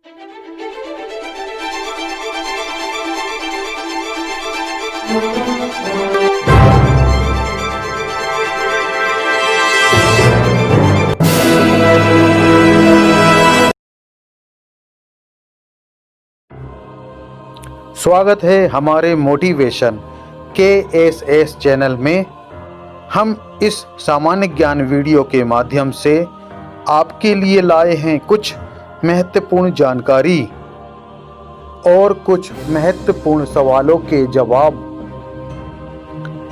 स्वागत है हमारे मोटिवेशन KSS चैनल में। हम इस सामान्य ज्ञान वीडियो के माध्यम से आपके लिए लाए हैं कुछ महत्वपूर्ण जानकारी और कुछ महत्वपूर्ण सवालों के जवाब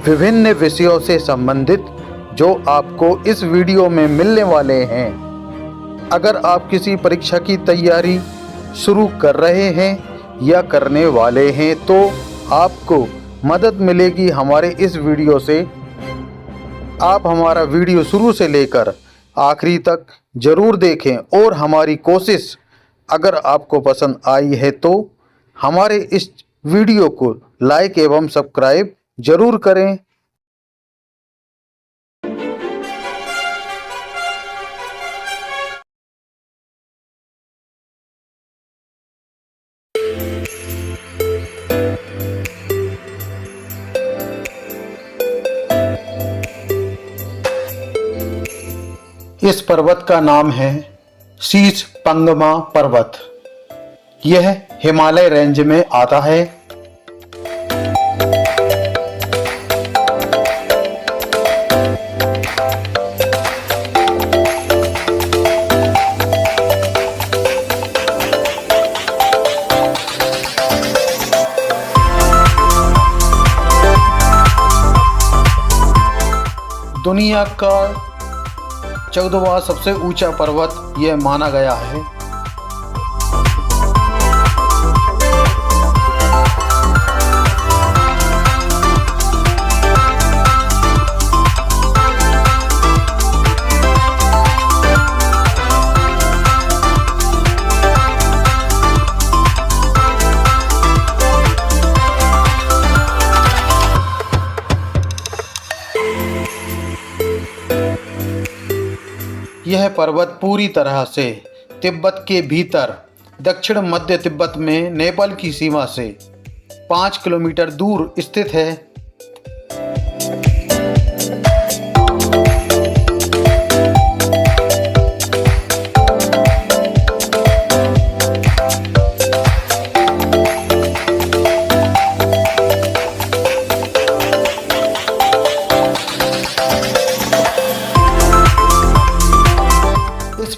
विभिन्न विषयों से संबंधित, जो आपको इस वीडियो में मिलने वाले हैं। अगर आप किसी परीक्षा की तैयारी शुरू कर रहे हैं या करने वाले हैं तो आपको मदद मिलेगी हमारे इस वीडियो से। आप हमारा वीडियो शुरू से लेकर आखिरी तक ज़रूर देखें और हमारी कोशिश अगर आपको पसंद आई है तो हमारे इस वीडियो को लाइक एवं सब्सक्राइब ज़रूर करें। इस पर्वत का नाम है शीश पंगमा पर्वत। यह हिमालय रेंज में आता है। दुनिया का 14वां सबसे ऊंचा पर्वत यह माना गया है। यह पर्वत पूरी तरह से तिब्बत के भीतर दक्षिण मध्य तिब्बत में नेपाल की सीमा से 5 किलोमीटर दूर स्थित है।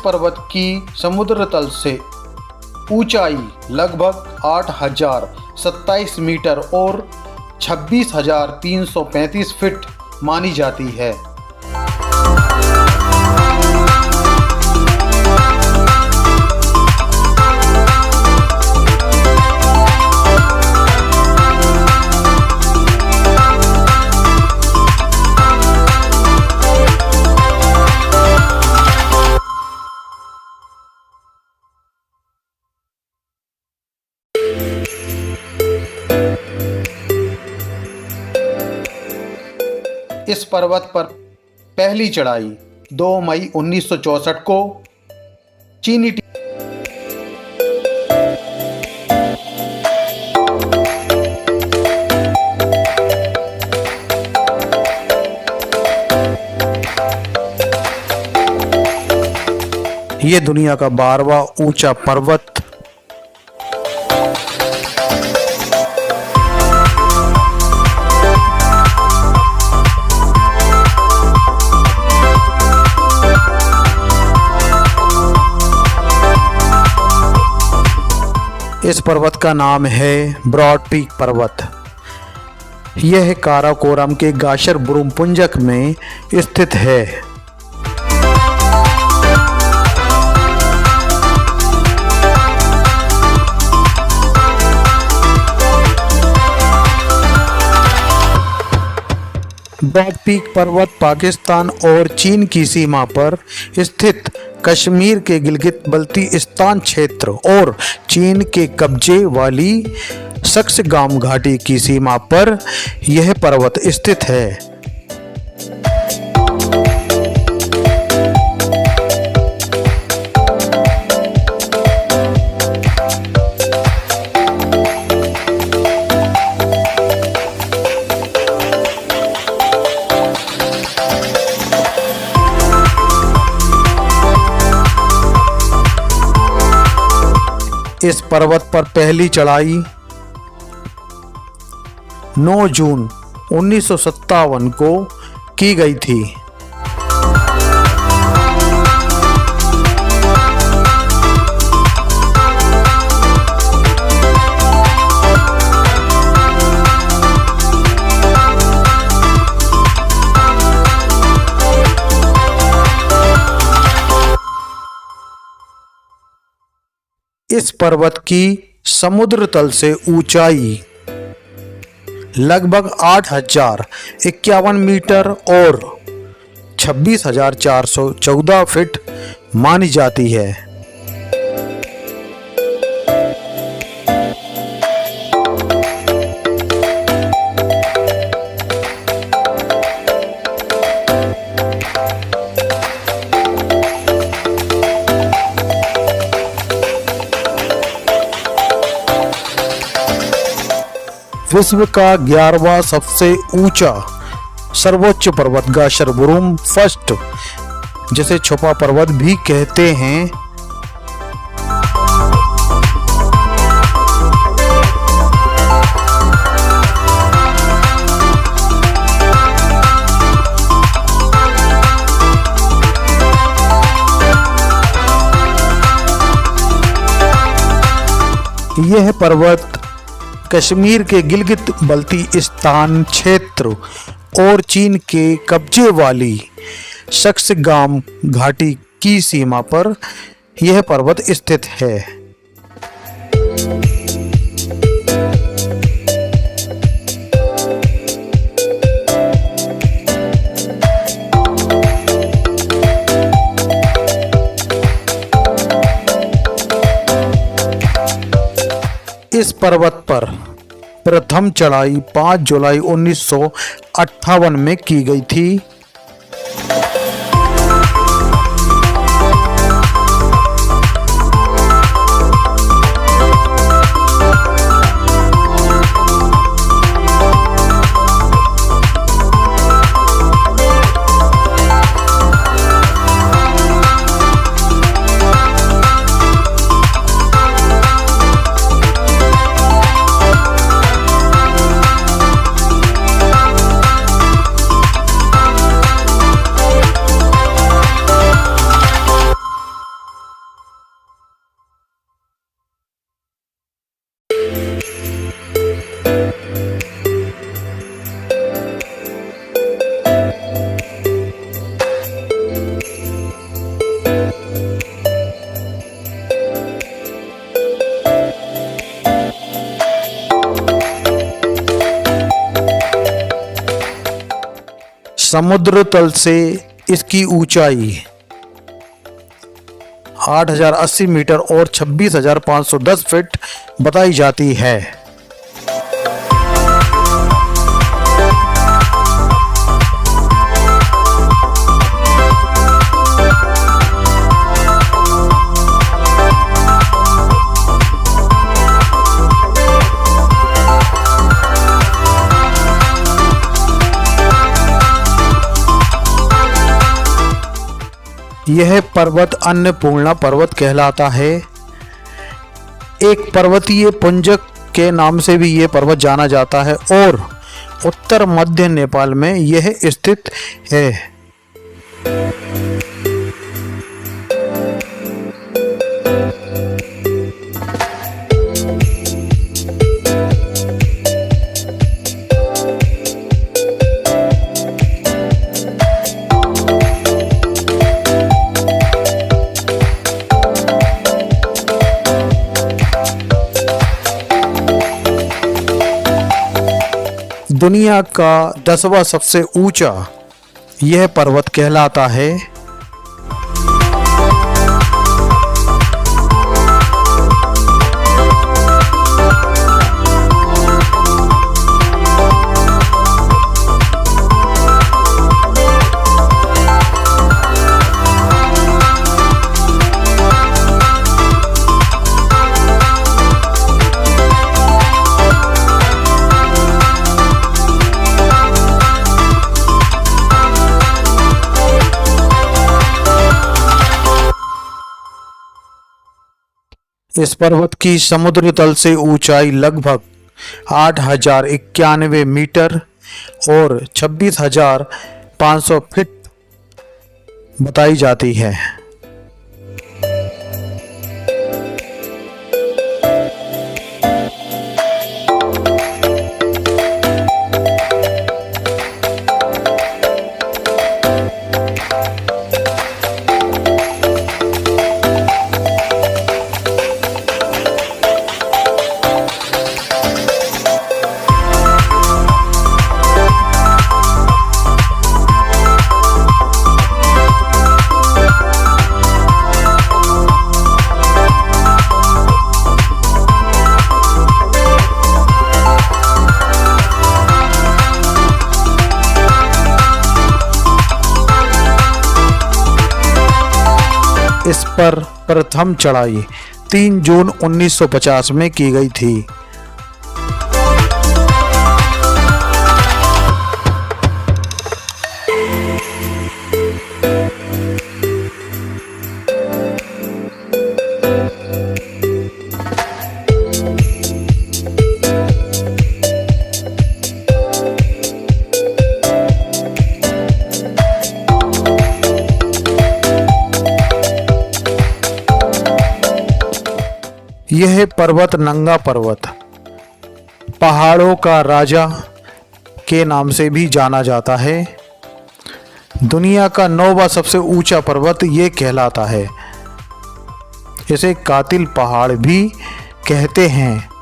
पर्वत की समुद्र तल से ऊंचाई लगभग 8027 मीटर और 26,335 फीट मानी जाती है। इस पर्वत पर पहली चढ़ाई 2 मई 1964 को चीनी ये दुनिया का 12वां ऊंचा पर्वत इस पर्वत का नाम है ब्रॉड पीक पर्वत। यह काराकोरम के गाशर बुरुम पुंजक में स्थित है। ब्रॉड पीक पर्वत पाकिस्तान और चीन की सीमा पर स्थित कश्मीर के गिलगित बल्तिस्तान क्षेत्र और चीन के कब्जे वाली सक्सगाम घाटी की सीमा पर यह पर्वत स्थित है। इस पर्वत पर पहली चढ़ाई 9 जून 1957 को की गई थी। इस पर्वत की समुद्र तल से ऊंचाई लगभग 8,051 मीटर और 26,414 फीट मानी जाती है। विश्व का 11वां सबसे ऊंचा सर्वोच्च पर्वत गाशरबुरुम फर्स्ट, जिसे छुपा पर्वत भी कहते हैं, यह पर्वत कश्मीर के गिलगित बल्तिस्तान क्षेत्र और चीन के कब्जे वाली शक्सगाम घाटी की सीमा पर यह पर्वत स्थित है। इस पर्वत पर प्रथम चढ़ाई 5 जुलाई 1958 में की गई थी। समुद्र तल से इसकी ऊंचाई 8,080 मीटर और 26,510 फीट बताई जाती है। यह पर्वत अन्नपूर्णा पर्वत कहलाता है। एक पर्वतीय पुंज के नाम से भी यह पर्वत जाना जाता है और उत्तर मध्य नेपाल में यह स्थित है। दुनिया का 10वां सबसे ऊंचा यह पर्वत कहलाता है। इस पर्वत की समुद्र तल से ऊंचाई लगभग 8,091 मीटर और 26,500 फीट बताई जाती है। इस पर प्रथम चढ़ाई 3 जून 1950 में की गई थी। यह पर्वत नंगा पर्वत, पहाड़ों का राजा के नाम से भी जाना जाता है। दुनिया का 9वां सबसे ऊंचा पर्वत ये कहलाता है। इसे कातिल पहाड़ भी कहते हैं।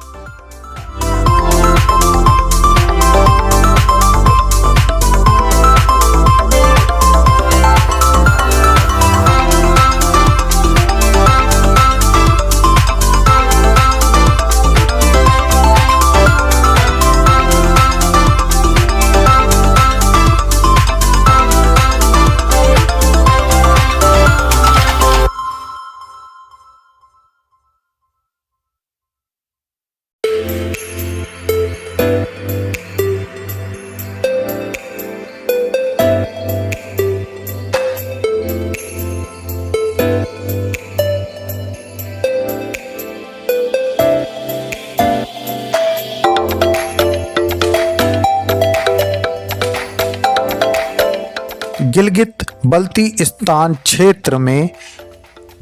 गिलगित बल्तिस्तान क्षेत्र में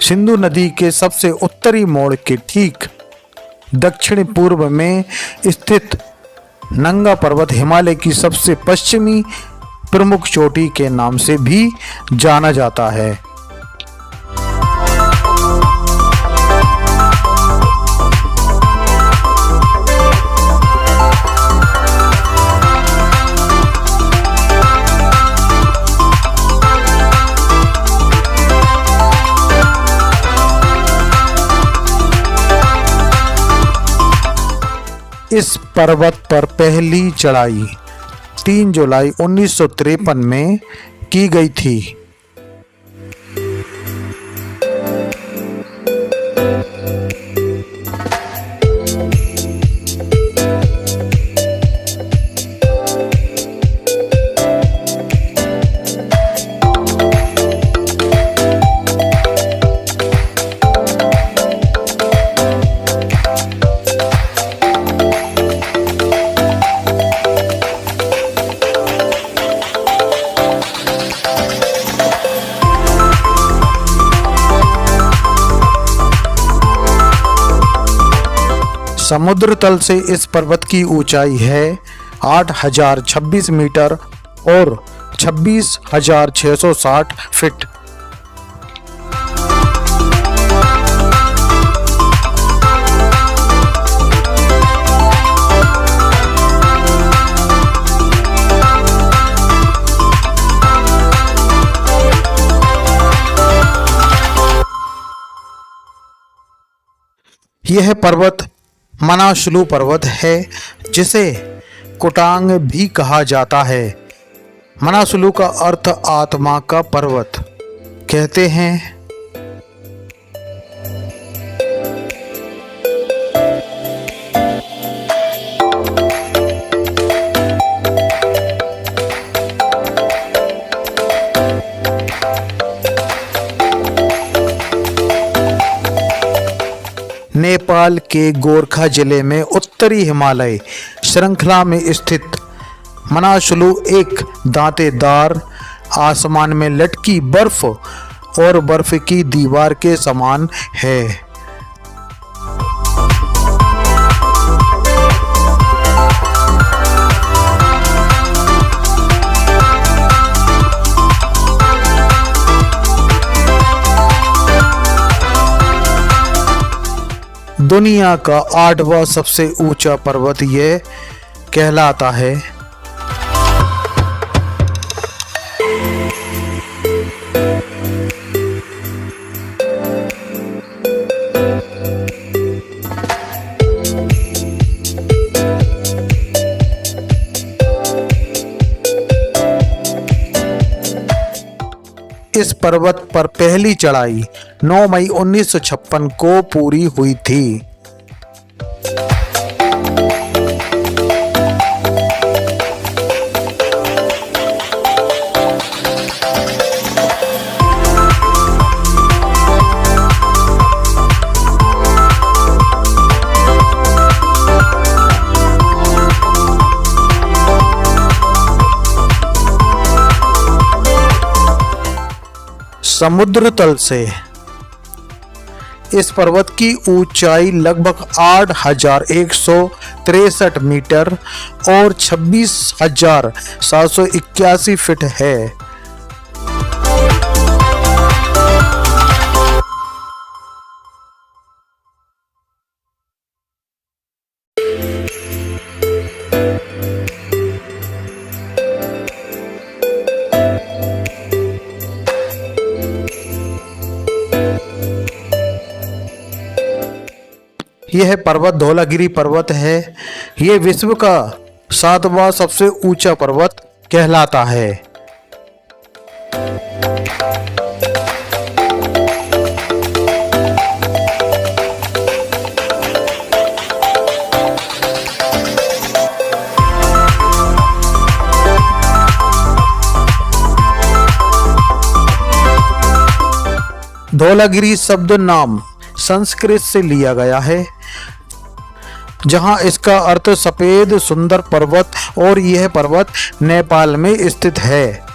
सिंधु नदी के सबसे उत्तरी मोड़ के ठीक दक्षिण पूर्व में स्थित नंगा पर्वत हिमालय की सबसे पश्चिमी प्रमुख चोटी के नाम से भी जाना जाता है। इस पर्वत पर पहली चढ़ाई 3 जुलाई 1953 में की गई थी। समुद्र तल से इस पर्वत की ऊंचाई है 8,026 मीटर और 26,660 फीट। यह पर्वत मनासलू पर्वत है, जिसे कोटांग भी कहा जाता है। मनासलू का अर्थ आत्मा का पर्वत कहते हैं। नेपाल के गोरखा जिले में उत्तरी हिमालय श्रृंखला में स्थित मनासलु एक दांतेदार आसमान में लटकी बर्फ और बर्फ की दीवार के समान है। दुनिया का 8वां सबसे ऊंचा पर्वत यह कहलाता है। इस पर्वत पर पहली चढ़ाई 9 मई 1956 को पूरी हुई थी। समुद्र तल से इस पर्वत की ऊंचाई लगभग 8,163 मीटर और 26,781 फीट है। यह पर्वत धौलागिरी पर्वत है। यह विश्व का 7वां सबसे ऊंचा पर्वत कहलाता है। धौलागिरी शब्द नाम संस्कृत से लिया गया है, जहां इसका अर्थ सफेद सुंदर पर्वत और यह पर्वत नेपाल में स्थित है।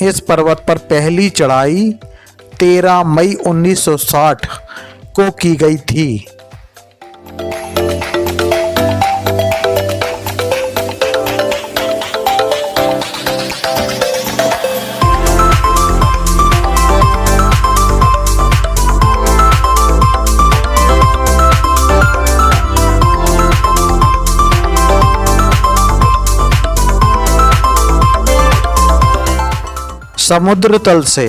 इस पर्वत पर पहली चढ़ाई 13 मई 1960 को की गई थी। समुद्र तल से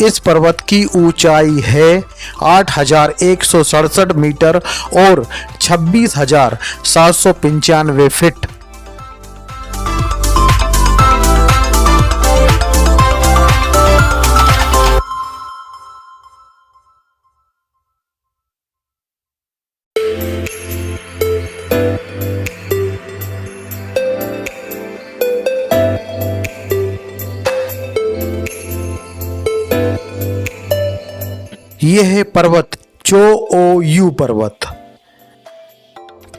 इस पर्वत की ऊंचाई है 8,167 मीटर और 26,795 फीट। यह पर्वत चोओयू पर्वत।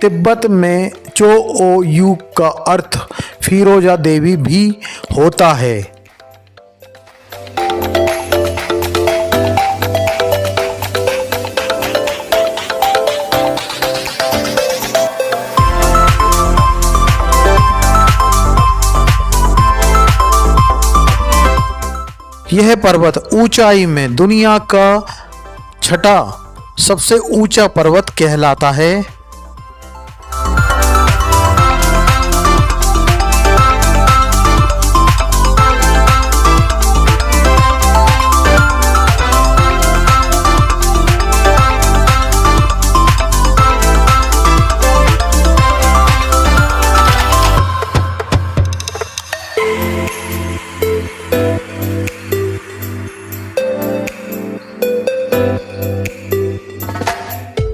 तिब्बत में चोओयू का अर्थ फिरोजा देवी भी होता है। यह पर्वत ऊंचाई में दुनिया का 6वां सबसे ऊंचा पर्वत कहलाता है।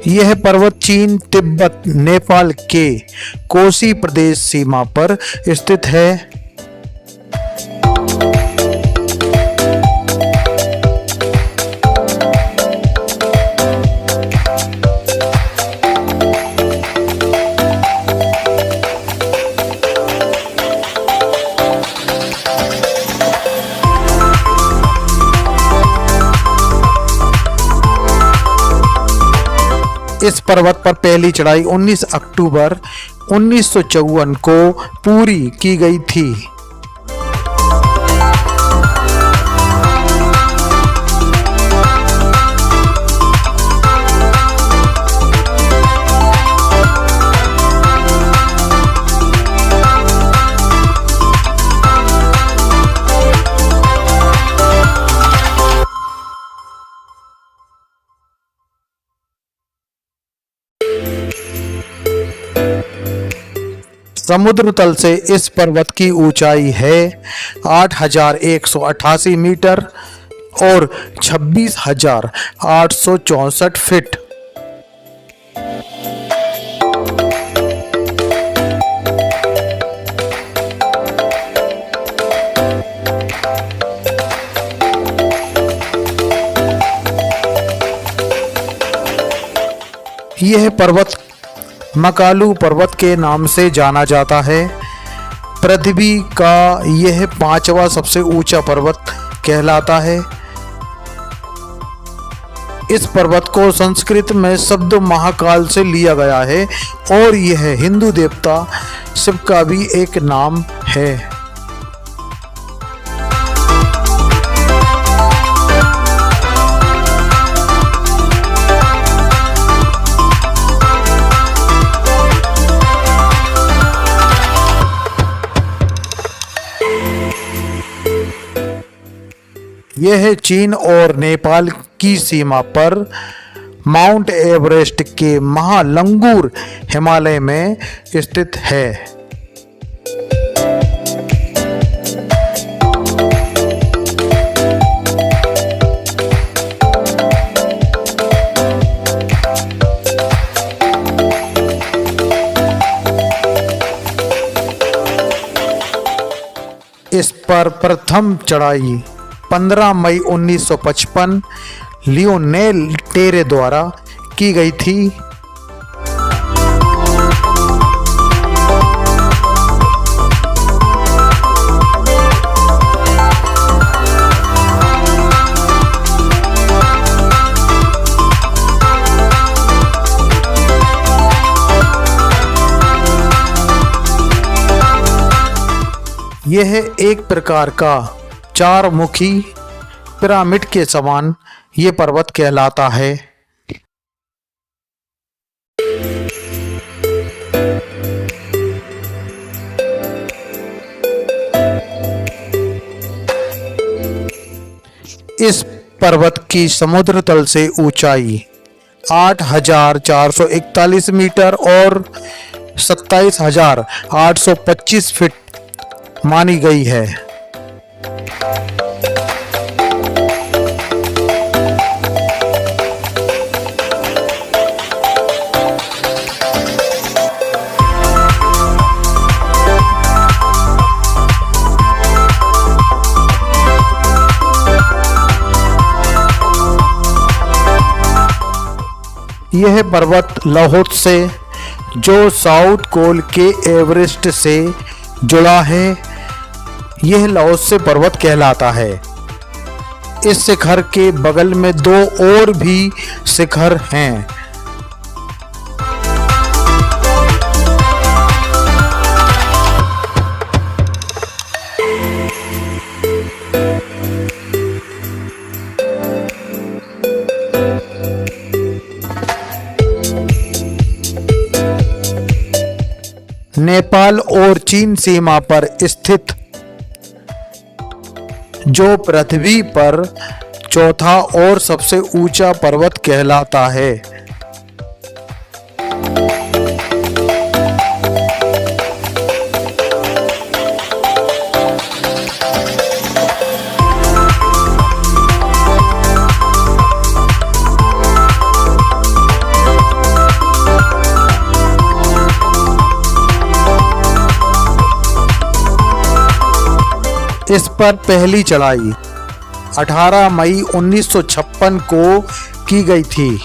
यह पर्वत चीन, तिब्बत, नेपाल के कोसी प्रदेश सीमा पर स्थित है। इस पर्वत पर पहली चढ़ाई 19 अक्टूबर 1954 को पूरी की गई थी। समुद्र तल से इस पर्वत की ऊंचाई है 8,188 मीटर और 26,864 फीट। यह पर्वत मकालू पर्वत के नाम से जाना जाता है। पृथ्वी का यह 5वां सबसे ऊंचा पर्वत कहलाता है। इस पर्वत को संस्कृत में शब्द महाकाल से लिया गया है और यह हिंदू देवता शिव का भी एक नाम है। यह चीन और नेपाल की सीमा पर माउंट एवरेस्ट के महालंगूर हिमालय में स्थित है। इस पर प्रथम चढ़ाई 15 मई 1955 लियोनेल टेरे द्वारा की गई थी। यह एक प्रकार का 4 मुखी पिरामिड के समान ये पर्वत कहलाता है। इस पर्वत की समुद्र तल से ऊंचाई 8,441 मीटर और 27,825 फीट मानी गई है। यह पर्वत लाहौर से जो साउथ पोल के एवरेस्ट से जुड़ा है, यह लाहौर से पर्वत कहलाता है। इस शिखर के बगल में 2 और भी शिखर हैं। नेपाल और चीन सीमा पर स्थित जो पृथ्वी पर चौथा और सबसे ऊंचा पर्वत कहलाता है। इस पर पहली चढ़ाई 18 मई 1956 को की गई थी।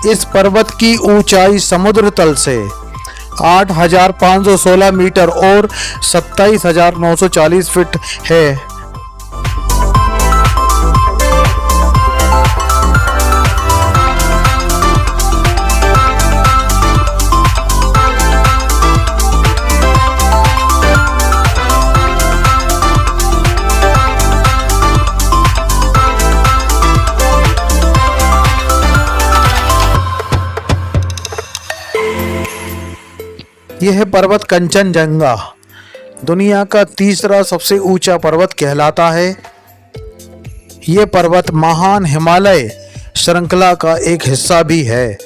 इस पर्वत की ऊंचाई समुद्र तल से 8,516 मीटर और 27,940 फीट है। यह पर्वत कंचनजंगा दुनिया का तीसरा सबसे ऊंचा पर्वत कहलाता है। यह पर्वत महान हिमालय श्रृंखला का एक हिस्सा भी है।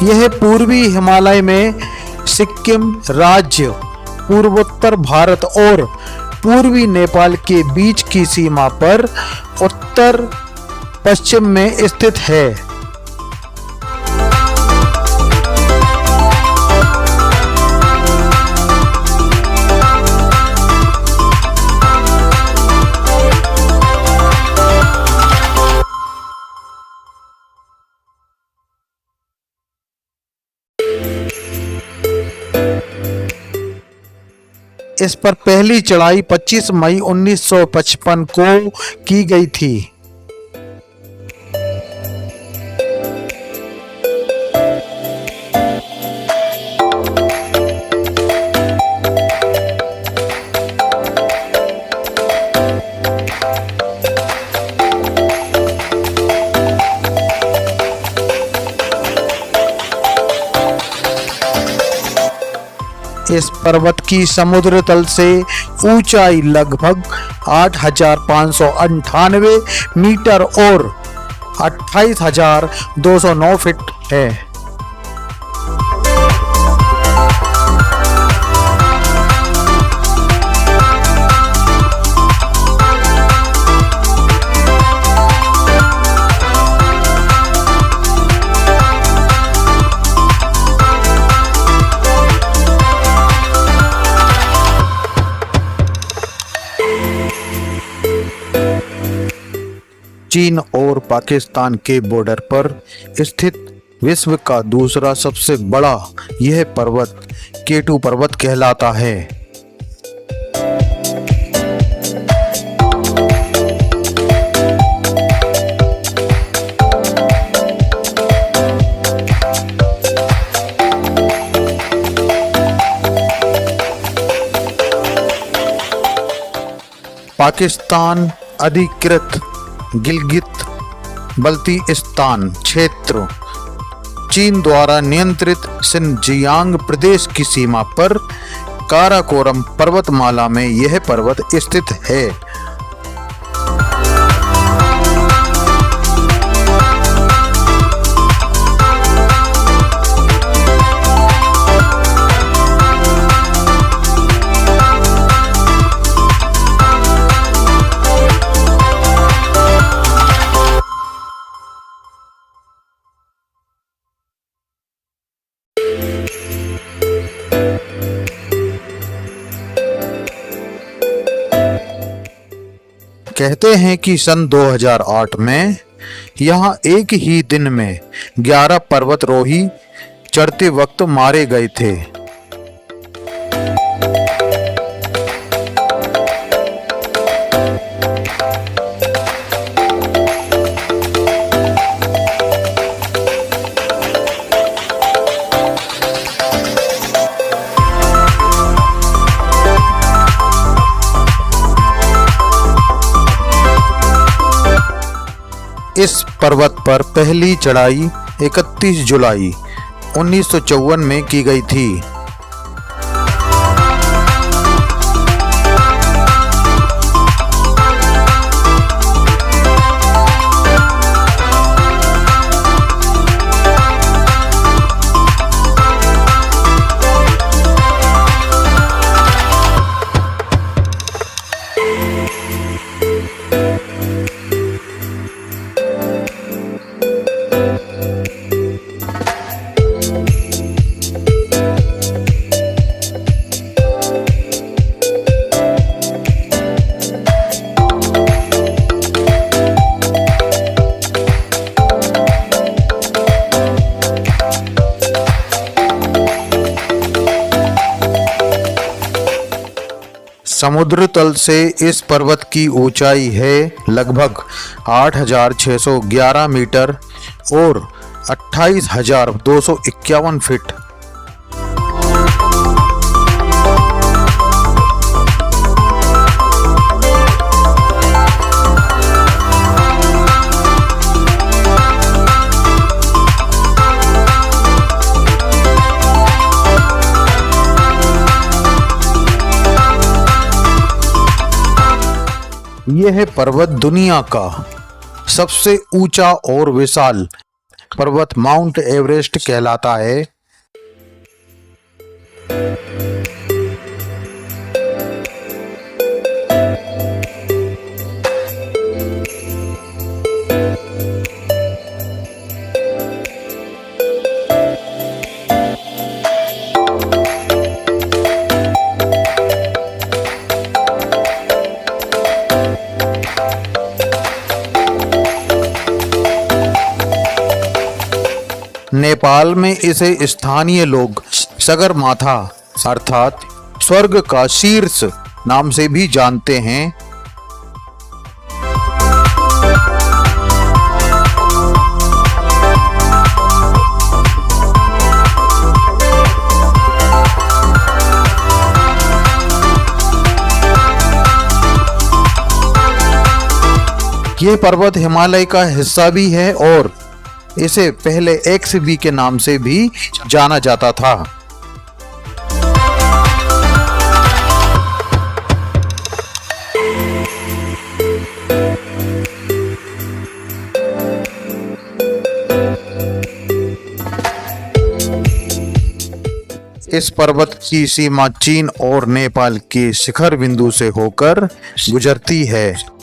यह पूर्वी हिमालय में सिक्किम राज्य, पूर्वोत्तर भारत और पूर्वी नेपाल के बीच की सीमा पर उत्तर पश्चिम में स्थित है। इस पर पहली चढ़ाई 25 मई 1955 को की गई थी। इस पर्वत की समुद्र तल से ऊंचाई लगभग 8,598 मीटर और 28,209 फीट है। चीन और पाकिस्तान के बॉर्डर पर स्थित विश्व का दूसरा सबसे बड़ा यह पर्वत केटू पर्वत कहलाता है। पाकिस्तान अधिकृत गिलगित बल्तिस्तान क्षेत्र चीन द्वारा नियंत्रित शिनजियांग प्रदेश की सीमा पर काराकोरम पर्वतमाला में यह पर्वत स्थित है। कहते हैं कि सन 2008 में यहाँ एक ही दिन में 11 पर्वतारोही चढ़ते वक्त मारे गए थे। इस पर्वत पर पहली चढ़ाई 31 जुलाई 1954 में की गई थी। समुद्र तल से इस पर्वत की ऊंचाई है लगभग 8,611 मीटर और 28,251 फीट। यह पर्वत दुनिया का सबसे ऊंचा और विशाल पर्वत माउंट एवरेस्ट कहलाता है। नेपाल में इसे स्थानीय लोग सगरमाथा अर्थात स्वर्ग का शीर्ष नाम से भी जानते हैं। यह पर्वत हिमालय का हिस्सा भी है और इसे पहले XB के नाम से भी जाना जाता था। इस पर्वत की सीमा चीन और नेपाल के शिखर बिंदु से होकर गुजरती है।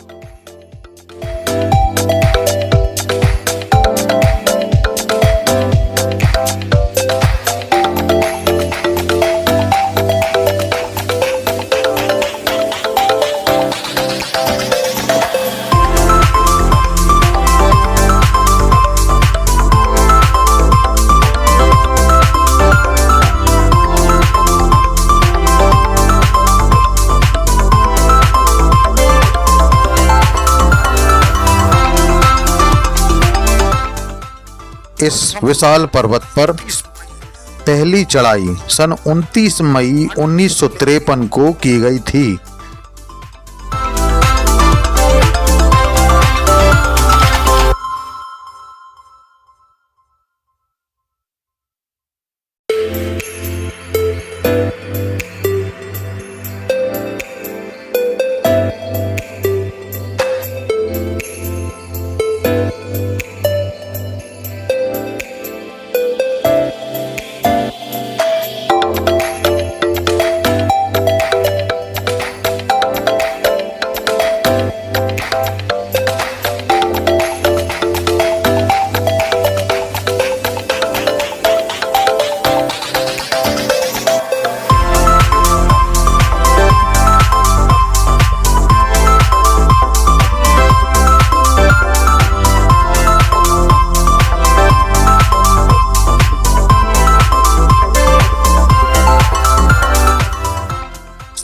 इस विशाल पर्वत पर पहली चढ़ाई सन 29 मई 1953 को की गई थी।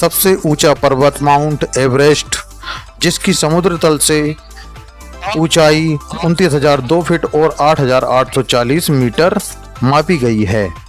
सबसे ऊंचा पर्वत माउंट एवरेस्ट, जिसकी समुद्र तल से ऊंचाई 29,002 फीट और 8,840 मीटर मापी गई है।